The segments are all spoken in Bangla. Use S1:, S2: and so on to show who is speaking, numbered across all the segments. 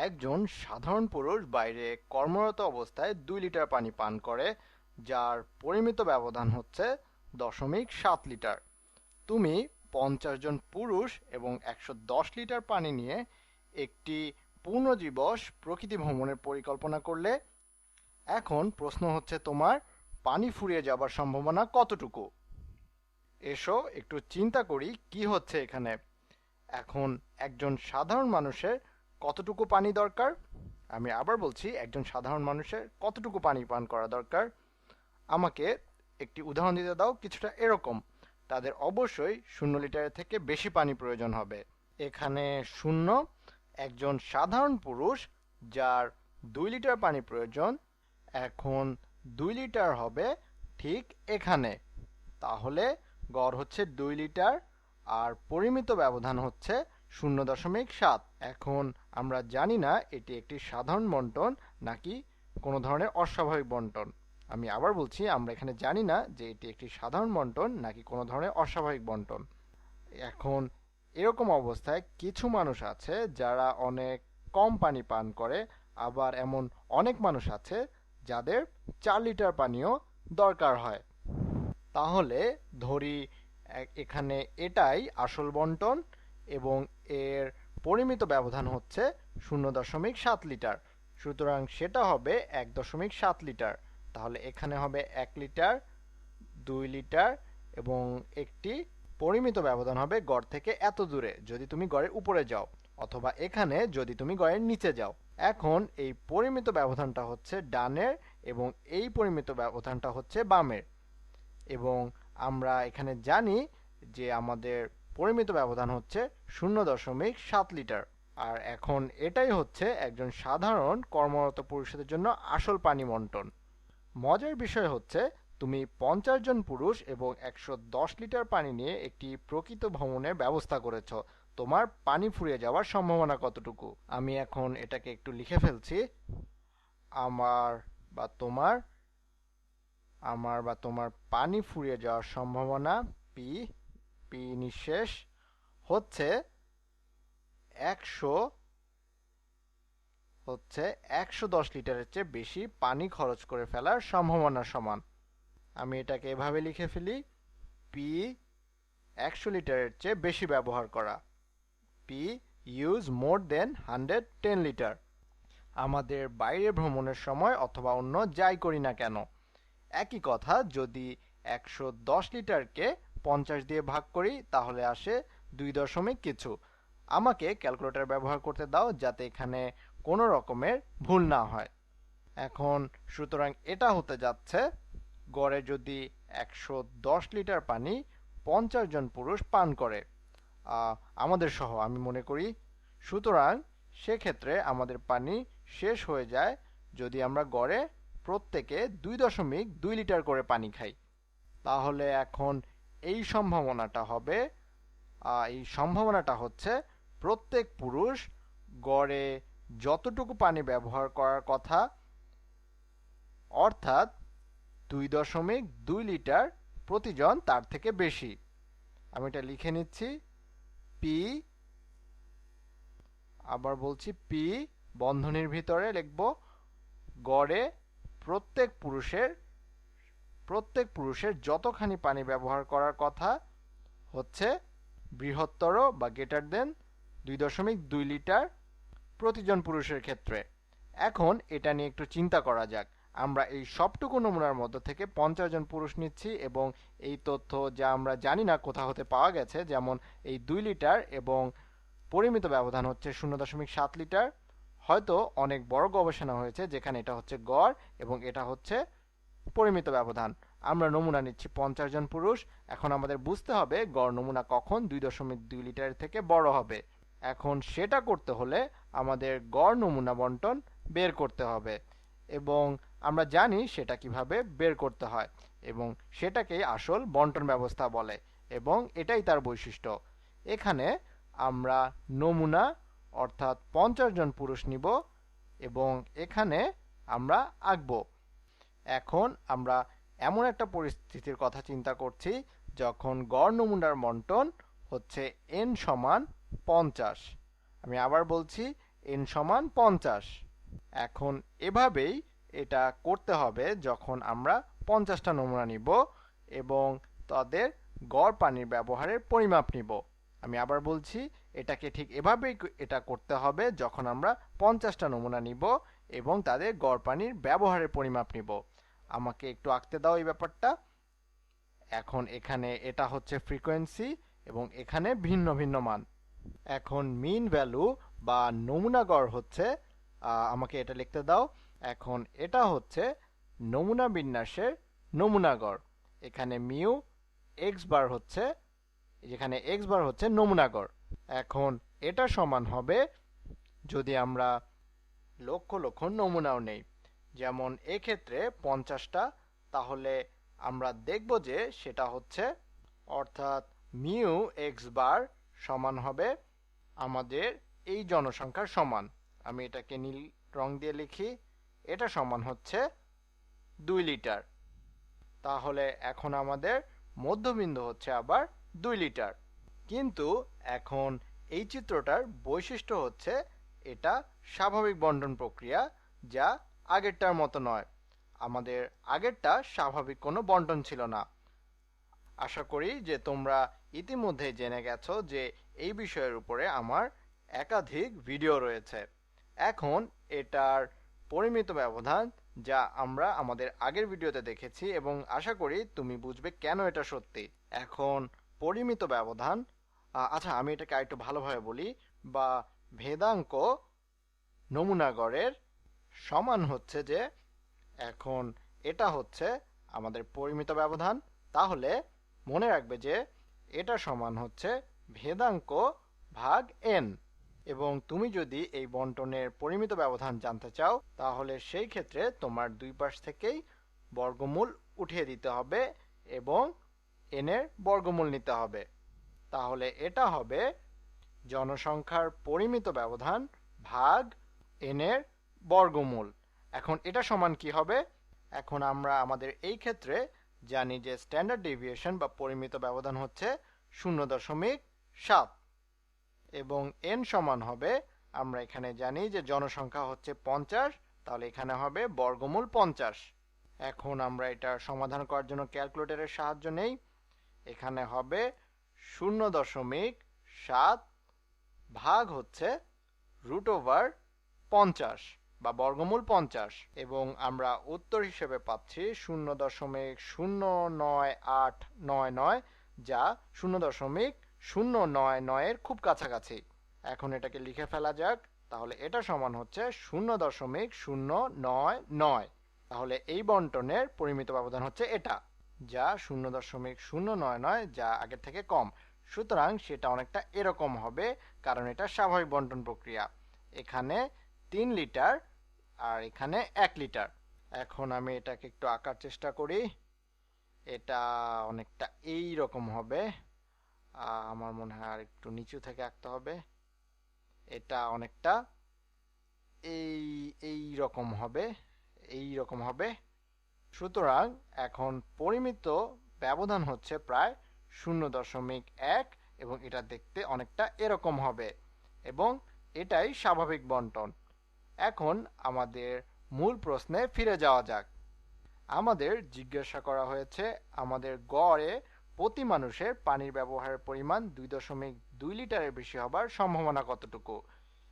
S1: একজন সাধারণ পুরুষ বাইরে কর্মরত অবস্থায় 2 লিটার পানি পান করে, যার পরিমিত ব্যবধান হচ্ছে 0.7 লিটার। তুমি 50 জন পুরুষ এবং 110 লিটার পানি নিয়ে একটি পূর্ণদিবস প্রকৃতি ভ্রমণের পরিকল্পনা করলে। এখন প্রশ্ন হচ্ছে, তোমার পানি ফুরিয়ে যাবার সম্ভাবনা কতটুকু? এসো একটু চিন্তা করি কি হচ্ছে এখানে। এখন একজন সাধারণ মানুষের কতটুকু পানি দরকার? আমি আবার বলছি, একজন সাধারণ মানুষের কতটুকু পানি পান করা দরকার। আমাকে একটি উদাহরণ দিতে দাও, কিছুটা এরকম। তাদের অবশ্যই 0 লিটারের থেকে বেশি পানি প্রয়োজন হবে। এখানে 0 একজন সাধারণ পুরুষ যার 2 লিটার পানি প্রয়োজন। এখন 2 লিটার হবে ঠিক এখানে। তাহলে গড় হচ্ছে 2 লিটার, আর পরিমিত ব্যবধান হচ্ছে 0.7। এখন আমরা জানি না এটি একটি সাধারণ বন্টন নাকি কোনো ধরনের অস্বাভাবিক বন্টন। আমি আবার বলছি, আমরা এখানে জানি না যে এটি একটি সাধারণ বন্টন নাকি কোনো ধরনের অস্বাভাবিক বন্টন। এখন এরকম অবস্থায় কিছু মানুষ আছে যারা অনেক কম পানি পান করে, আবার এমন অনেক মানুষ আছে যাদের 4 লিটার পানিও দরকার হয়। তাহলে ধরি এখানে এটাই আসল বন্টন এবং এর পরিমিত ব্যবধান হচ্ছে 0.7 লিটার। সুতরাং সেটা হবে 1.7 লিটার। তাহলে এখানে হবে 1 লিটার, 2 লিটার এবং একটি পরিমিত ব্যবধান হবে গড় থেকে এত দূরে যদি তুমি গড়ের উপরে যাও, অথবা এখানে যদি তুমি গড়ের নিচে যাও। এখন এই পরিমিত ব্যবধানটা হচ্ছে ডানের এবং এই পরিমিত ব্যবধানটা হচ্ছে বামের। এবং আমরা এখানে জানি যে আমাদের পরিমিত ব্যবধান হচ্ছে 0.7 লিটার। আর এখন এটাই হচ্ছে একজন সাধারণ কর্মরত পুরুষদের জন্য আসল পানি বন্টন। মজার বিষয় হচ্ছে, তুমি 50 জন পুরুষ এবং 110 লিটার পানি নিয়ে একটি প্রকৃত ভ্রমণের ব্যবস্থা করেছ। তোমার পানি ফুরিয়ে যাওয়ার সম্ভাবনা কতটুকু? আমি এখন এটাকে একটু লিখে ফেলছি। আমার বা তোমার আমার বা তোমার পানি ফুরিয়ে যাওয়ার সম্ভাবনা পি, পি নিঃশেষ, হচ্ছে 110 লিটারের চেয়ে বেশি পানি খরচ করে ফেলার সম্ভাবনার সমান। আমি এটাকে এভাবে লিখে ফেলি, পি 100 লিটারের চেয়ে বেশি ব্যবহার করা, পি ইউজ মোর দেন 110 লিটার। আমাদের বাইরে ভ্রমণের সময় অথবা অন্য যাই করি না কেন, একই কথা, যদি 110 লিটারকে 50 দিয়ে ভাগ করি তাহলে আসে 2 দশমিক কিছু। আমাকে ক্যালকুলেটর ব্যবহার করতে দাও যাতে এখানে কোনো রকমের ভুল না হয়। এখন সুতরাং এটা হতে যাচ্ছে, গড়ে যদি 110 লিটার পানি 50 জন পুরুষ পান করে, আমাদের সহ আমি মনে করি, সুতরাং সেক্ষেত্রে আমাদের পানি শেষ হয়ে যায় যদি আমরা গড়ে প্রত্যেকে 2.2 লিটার করে পানি খাই। তাহলে এখন এই সম্ভাবনাটা হবে, এই সম্ভাবনাটা হচ্ছে প্রত্যেক পুরুষ গড়ে যতটুকু পানি ব্যবহার করার কথা, অর্থাৎ 2.2 লিটার প্রতিজন, তার থেকে বেশি। আমি এটা লিখে নিচ্ছি, পি, আবার বলছি পি বন্ধনীর ভিতরে লিখব গড়ে প্রত্যেক পুরুষের যতখানি পানি ব্যবহার করার কথা হচ্ছে বৃহত্তর বা গ্রেটার দেন 2.2 লিটার প্রতিজন পুরুষের ক্ষেত্রে। এখন এটা নিয়ে একটু চিন্তা করা যাক। আমরা এই সবটুকু নমুনার মধ্যে থেকে 50 জন পুরুষ নিচ্ছি এবং এই তথ্য যা আমরা জানি না কোথা হতে পাওয়া গেছে, যেমন এই 2 লিটার এবং পরিমিত ব্যবধান হচ্ছে 0.7 লিটার, হয়তো অনেক বড় গবেষণা হয়েছে যেখানে এটা হচ্ছে গড় এবং এটা হচ্ছে পরিমিত ব্যবধান। আমরা নমুনা নিচ্ছি 50 জন পুরুষ। এখন আমাদের বুঝতে হবে গড় নমুনা কখন 2.2 লিটারের থেকে বড় হবে। এখন সেটা করতে হলে আমাদের গড় নমুনা বন্টন বের করতে হবে এবং আমরা জানি সেটা কিভাবে বের করতে হয় এবং সেটাকেই আসল বন্টন ব্যবস্থা বলে এবং এটাই তার বৈশিষ্ট্য। এখানে আমরা নমুনা অর্থাৎ 50 জন পুরুষ নিব এবং এখানে আমরা আঁকবো। এখন আমরা এমন একটা পরিস্থিতির কথা চিন্তা করছি যখন গড় নমুনার বন্টন হচ্ছে n সমান 50। আমি আবার বলছি, n সমান 50। এখন এভাবেই এটা করতে হবে যখন আমরা 50টা নমুনা নিব এবং তাদের গড় পানির ব্যবহারের পরিমাপ নিব। আমি আবার বলছি, এটাকে ঠিক এভাবেই এটা করতে হবে যখন আমরা 50টা নমুনা নিব এবং তাদের গড় পানির ব্যবহারের পরিমাপ নিব। আমাকে একটু আঁকতে দাও এই ব্যাপারটা। এখন এখানে এটা হচ্ছে ফ্রিকোয়েন্সি এবং এখানে ভিন্ন ভিন্ন মান। এখন মিন ভ্যালু বা নমুনা গড় হচ্ছে, আমাকে এটা লিখতে দাও। এখন এটা হচ্ছে নমুনা বিন্যাসের নমুনা গড়। এখানে মিউ এক্স বার হচ্ছে, যেখানে এক্স বার হচ্ছে নমুনা গড়। এখন এটা সমান হবে যদি আমরা লক্ষ লক্ষ নমুনাও নেই, যেমন এক্ষেত্রে 50টা, তাহলে আমরা দেখব যে সেটা হচ্ছে, অর্থাৎ মিউ এক্স বার সমান হবে আমাদের এই জনসংখ্যার সমান। আমি এটাকে নীল রং দিয়ে লিখি, এটা সমান হচ্ছে 2 লিটার। তাহলে এখন আমাদের মধ্যবিন্দু হচ্ছে আবার 2 লিটার। কিন্তু এখন এই চিত্রটার বৈশিষ্ট্য হচ্ছে এটা স্বাভাবিক বণ্টন প্রক্রিয়া, যা আগেরটার মতো নয়। আমাদের আগেরটা স্বাভাবিক কোনো বণ্টন ছিল না। আশা করি যে তোমরা ইতিমধ্যে জেনে গেছো যে এই বিষয়ের উপরে আমার একাধিক ভিডিও রয়েছে। এখন এটার পরিমিত ব্যবধান যা আমরা আমাদের আগের ভিডিওতে দেখেছি এবং আশা করি তুমি বুঝবে কেন এটা সত্যি। এখন পরিমিত ব্যবধান, আচ্ছা আমি এটাকে আরেকটু ভালোভাবে বলি, বা ভেদাঙ্ক নমুনা গড়ের সমান হচ্ছে যে, এখন এটা হচ্ছে আমাদের পরিমিত ব্যবধান, তাহলে মনে রাখবে যে এটা সমান হচ্ছে ভেদাঙ্ক ভাগ n। এবং তুমি যদি এই বণ্টনের পরিমিত ব্যবধান জানতে চাও তাহলে সেই ক্ষেত্রে তোমার দুই পাশ থেকেই বর্গমূল উঠিয়ে দিতে হবে এবং n এর বর্গমূল নিতে হবে। তাহলে এটা হবে জনসংখ্যার পরিমিত ব্যবধান ভাগ n এর বর্গমূল। এখন এটা সমান কি হবে? এখন আমরা আমাদের এই ক্ষেত্রে জানি যে স্ট্যান্ডার্ড ডেভিয়েশন বা পরিমিত ব্যবধান হচ্ছে 0.7 এবং n সমান হবে, আমরা এখানে জানি যে জনসংখ্যা হচ্ছে 50, তাহলে এখানে হবে বর্গমূল 50। এখন আমরা এটা সমাধান করার জন্য ক্যালকুলেটরের সাহায্য নেই। এখানে হবে 0.7 ভাগ হচ্ছে √50 বা বর্গমূল 50 এবং আমরা উত্তর হিসেবে পাচ্ছি 0.09899, যা 0.099 এর খুব কাছাকাছি। এখন এটাকে লিখে ফেলা যাক। তাহলে এটা সমান হচ্ছে 0.099। তাহলে এই বণ্টনের পরিমিত ব্যবধান হচ্ছে এটা, যা 0.099, যা আগের থেকে কম। সুতরাং সেটা অনেকটা এরকম হবে, কারণ এটা স্বাভাবিক বণ্টন প্রক্রিয়া। এখানে 3 লিটার আর এখানে 1 লিটার। এখন আমি এটাকে একটু আঁকার চেষ্টা করি। এটা অনেকটা এই রকম হবে। আমার মনে হয় আর একটু নিচু থেকে আঁকতে হবে। এটা অনেকটা এই রকম হবে, এই রকম হবে। সুতরাং এখন পরিমিত ব্যবধান হচ্ছে প্রায় 0.1 এবং এটা দেখতে অনেকটা এরকম হবে এবং এটাই স্বাভাবিক বণ্টন। এখন আমাদের মূল প্রশ্নে ফিরে যাওয়া যাক। আমাদের জিজ্ঞাসা করা হয়েছে আমাদের গড়ে প্রতি মানুষের পানির ব্যবহারের পরিমাণ 2.2 লিটারের বেশি হবার সম্ভাবনা কতটুকু।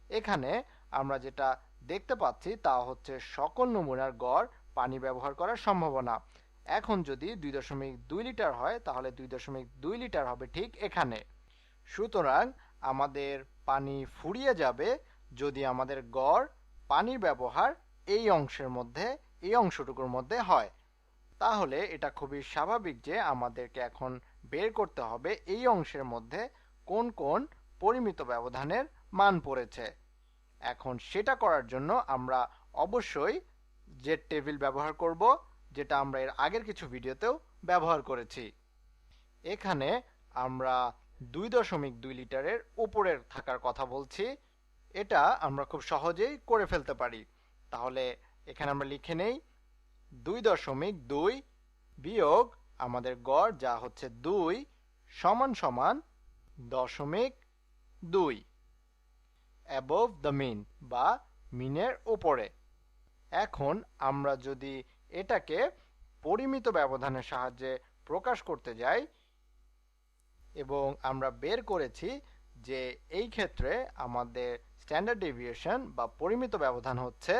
S1: এখানে আমরা যেটা দেখতে পাচ্ছি তা হচ্ছে সকল নমুনার গড় পানি ব্যবহার করার সম্ভাবনা। এখন যদি 2.2 লিটার হয় তাহলে 2.2 লিটার হবে ঠিক এখানে। সুতরাং আমাদের পানি ফুরিয়ে যাবে যদি আমাদের গড় পানির ব্যবহার এই অংশের মধ্যে, এই অংশটুকুর মধ্যে হয়। তাহলে এটা খুবই স্বাভাবিক যে আমাদেরকে এখন বের করতে হবে এই অংশের মধ্যে কোন কোন পরিমিত ব্যবধানের মান পড়েছে। এখন সেটা করার জন্য আমরা অবশ্যই জেড টেবিল ব্যবহার করব, যেটা আমরা এর আগের কিছু ভিডিওতেও ব্যবহার করেছি। এখানে আমরা 2.2 লিটারের উপরের থাকার কথা বলছি। এটা আমরা খুব সহজেই করে ফেলতে পারি। তাহলে এখানে আমরা লিখে নেই 2.2 বিয়োগ আমাদের গড় যা হচ্ছে 2 সমান সমান 0.2। অ্যাবভ দ্য মিন বা মিনের ওপরে। এখন আমরা যদি এটাকে পরিমিত ব্যবধানের সাহায্যে প্রকাশ করতে যাই এবং আমরা বের করেছি যে এই ক্ষেত্রে আমাদের স্ট্যান্ডার্ড ডেভিয়েশন বা পরিমিত ব্যবধান হচ্ছে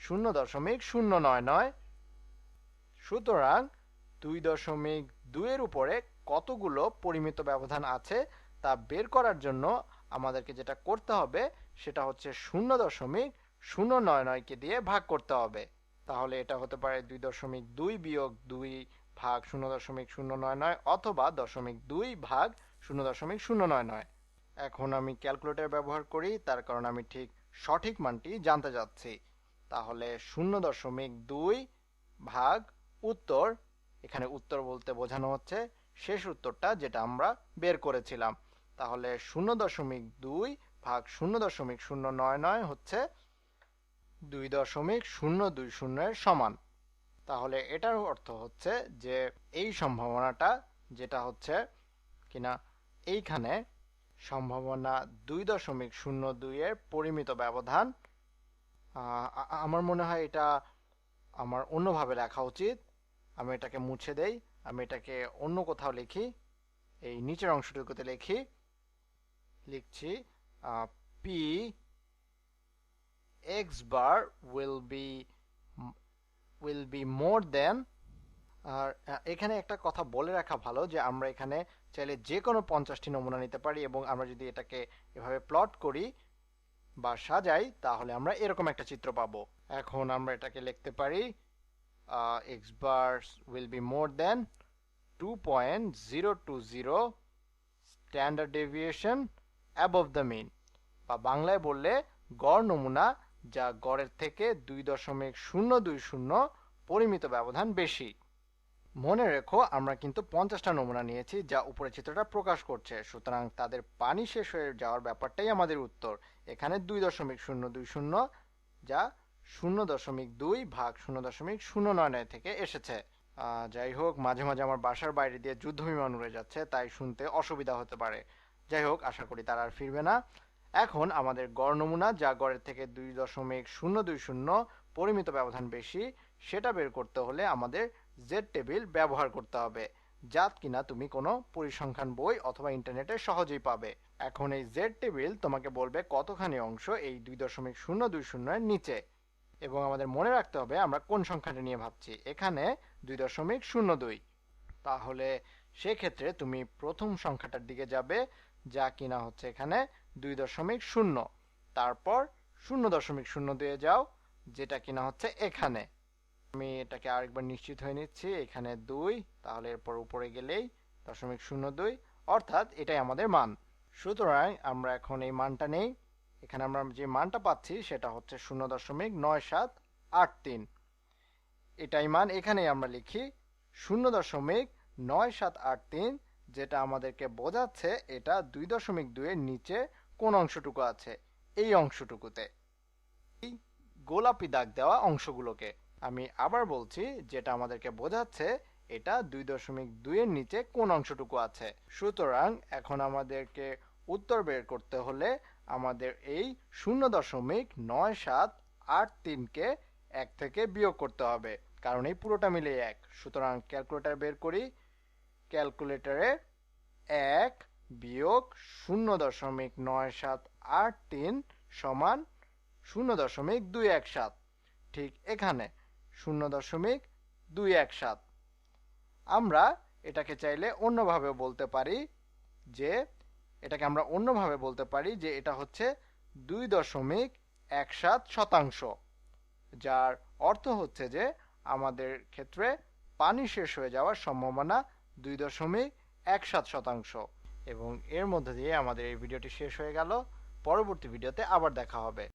S1: 0.099। সুতরাং 2.2 এর উপরে কতগুলো পরিমিত ব্যবধান আছে তা বের করার জন্য আমাদেরকে যেটা করতে হবে সেটা হচ্ছে 0.099 কে দিয়ে ভাগ করতে হবে। তাহলে এটা হতে পারে 2.2 বিয়োগ 2 ভাগ 0.099 অথবা 0.2 ভাগ 0.099। এখন আমি ক্যালকুলেটর ব্যবহার করি, তার কারণ আমি ঠিক সঠিক মানটি জানতে যাচ্ছি। তাহলে 0.2 ভাগ উত্তর, এখানে উত্তর বলতে বোঝানো হচ্ছে শেষ উত্তরটা যেটা আমরা বের করেছিলাম। তাহলে 0.2 ভাগ 0.099 হচ্ছে 2.020 এর সমান। তাহলে এটার অর্থ হচ্ছে যে এই সম্ভাবনাটা যেটা হচ্ছে কিনা এইখানে সম্ভাবনা 2.02 এর পরিমিত ব্যবধান। আমার মনে হয় এটা আমার অন্যভাবে লেখা উচিত। আমি এটাকে মুছে দেই, আমি এটাকে অন্য কোথাও লিখি, এই নিচের অংশটুকুতে লিখছি P x bar will be more than। আর এখানে একটা কথা বলে রাখা ভালো যে আমরা এখানে চাইলে যে কোনো 50টি নমুনা নিতে পারি এবং আমরা যদি এটাকে এভাবে প্লট করি বা সাজাই তাহলে আমরা এরকম একটা চিত্র পাবো। এখন আমরা এটাকে লিখতে পারি x bars will be more than 2.020 standard deviation above the mean, বা বাংলায় বললে গড় নমুনা যা গড়ের থেকে 2.020 পরিমিত ব্যবধান বেশি। মনে রেখো আমরা কিন্তু 50টা নমুনা নিয়েছি যা উপরের চিত্রটা প্রকাশ করছে, সুতরাং তাদের পানি শেষ হয়ে যাওয়ার ব্যাপারটাই আমাদের উত্তর। এখানে 2.020 যা 0.2 ভাগ 0.099 থেকে এসেছে। যাই হোক, মাঝে মাঝে আমার বাসার বাইরে দিয়ে যুদ্ধ বিমান উড়ে যাচ্ছে, তাই শুনতে অসুবিধা হতে পারে। যাই হোক, আশা করি তারা আর ফিরবে না। এখন আমাদের গড় নমুনা যা গড়ের থেকে 2.020 পরিমিত ব্যবধান বেশি সেটা বের করতে হলে আমাদের জেড টেবিল ব্যবহার করতে হবে, যা কিনা তুমি কোনো পরিসংখ্যান বই অথবা ইন্টারনেটে সহজেই পাবে। এখন এই জেড টেবিল তোমাকে বলবে কতখানি অংশ এই 2.020 এর নিচে, এবং আমাদের মনে রাখতে হবে আমরা কোন সংখ্যাটা নিয়ে ভাবছি। এখানে 2.02। তাহলে সেক্ষেত্রে তুমি প্রথম সংখ্যাটার দিকে যাবে যা কিনা হচ্ছে এখানে 2.0, তারপর 0.0 দিয়ে যাও যেটা কিনা হচ্ছে এখানে। আমি এটাকে আরেকবার নিশ্চিত হয়ে নিচ্ছি, এখানে 2, তাহলে এরপর উপরে গেলেই 0.02, অর্থাৎ এটাই আমাদের মান। সুতরাং আমরা এখন এই মানটা নেই। এখানে আমরা যে মানটা পাচ্ছি সেটা হচ্ছে 0.9783। এটাই মান, এখানেই আমরা লিখি 0.9783, যেটা আমাদেরকে বোঝাচ্ছে এটা 2.2 এর নিচে কোন অংশটুকু আছে, এই অংশটুকুতে, এই গোলাপি দাগ দেওয়া অংশগুলোকে। আমি আবার বলছি, যেটা আমাদেরকে বোঝাচ্ছে এটা 2.2 এর নিচে কোন অংশটুকু আছে। সুতরাং এখন আমাদেরকে উত্তর বের করতে হলে আমাদের এই 0.9783 কে 1 থেকে বিয়োগ করতে হবে, কারণ এই পুরোটা মিলে 1। সুতরাং ক্যালকুলেটর বের করি। ক্যালকুলেটরে 1 বিয়োগ 0.9783 সমান 0.217। ঠিক এখানে 0.217। আমরা এটাকে চাইলে অন্যভাবে বলতে পারি যে এটা হচ্ছে 2.17 যার অর্থ হচ্ছে যে আমাদের ক্ষেত্রে পানি শেষ হয়ে যাওয়ার সম্ভাবনা 2.17। এবং এর মধ্যে দিয়ে আমাদের এই ভিডিওটি শেষ হয়ে গেল। পরবর্তী ভিডিওতে আবার দেখা হবে।